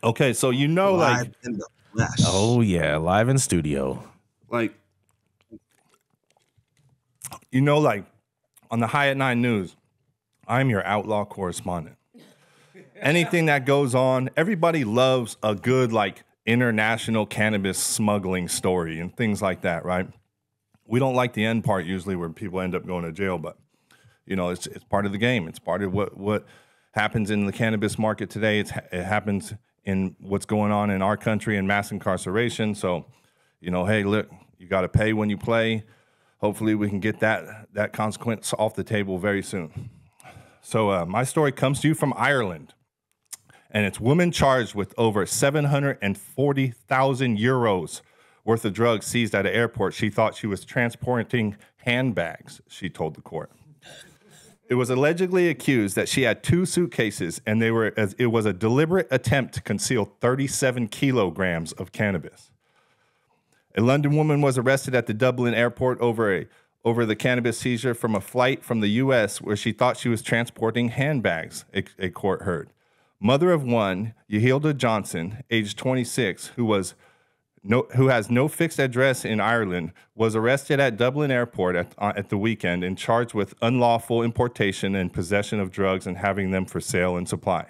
Okay, so you know, Live in the flesh. Oh yeah, live in studio. like you know, like on the High at Nine News, I'm your outlaw correspondent. Anything that goes on, everybody loves a good like international cannabis smuggling story and things like that, right? We don't like the end part usually where people end up going to jail, but you know, it's part of the game. It's part of what happens in the cannabis market today. It happens in what's going on in our country in mass incarceration. So, you know, hey, look, you got to pay when you play. Hopefully, we can get that consequence off the table very soon. So, my story comes to you from Ireland, and it's woman charged with over 740,000 euros worth of drugs seized at an airport. She thought she was transporting handbags, she told the court. It was allegedly accused that she had 2 suitcases, and it was a deliberate attempt to conceal 37 kilograms of cannabis. A London woman was arrested at the Dublin airport over the cannabis seizure from a flight from the U.S. where she thought she was transporting handbags, a court heard. Mother of one, Yehilda Johnson, aged 26, who has no fixed address in Ireland, was arrested at Dublin Airport at the weekend and charged with unlawful importation and possession of drugs and having them for sale and supply.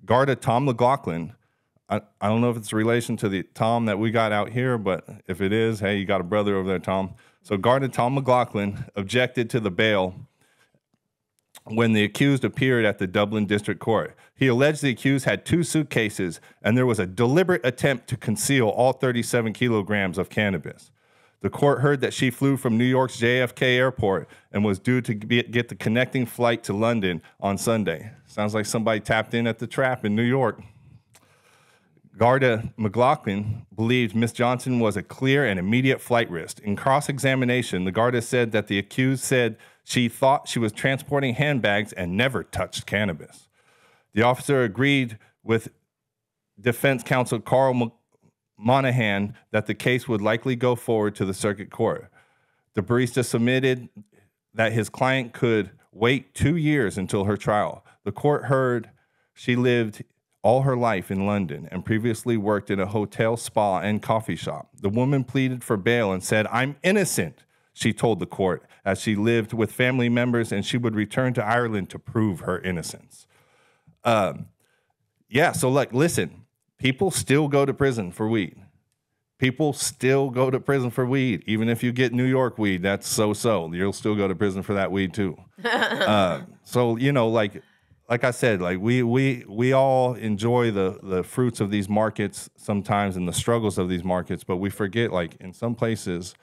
Garda Tom McLaughlin, I don't know if it's a relation to the Tom that we got out here, but if it is, hey, you got a brother over there, Tom. So Garda Tom McLaughlin objected to the bail when the accused appeared at the Dublin District Court. He alleged the accused had 2 suitcases and there was a deliberate attempt to conceal all 37 kilograms of cannabis. The court heard that she flew from New York's JFK airport and was due to get the connecting flight to London on Sunday. Sounds like somebody tapped in at the trap in New York. Garda McLaughlin believed Miss Johnson was a clear and immediate flight risk. In cross-examination, the Garda said that the accused said she thought she was transporting handbags and never touched cannabis. The officer agreed with defense counsel Carl Monahan that the case would likely go forward to the circuit court. The barista submitted that his client could wait 2 years until her trial. The court heard she lived all her life in London and previously worked in a hotel, spa, and coffee shop. The woman pleaded for bail and said, "I'm innocent," she told the court, as she lived with family members and she would return to Ireland to prove her innocence. Yeah, so like, listen, people still go to prison for weed. People still go to prison for weed. Even if you get New York weed, that's so-so. You'll still go to prison for that weed too. So, you know, like I said, like we all enjoy the fruits of these markets sometimes and the struggles of these markets, but we forget, like, in some places,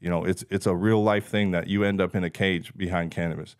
you know, it's a real life thing that you end up in a cage behind cannabis.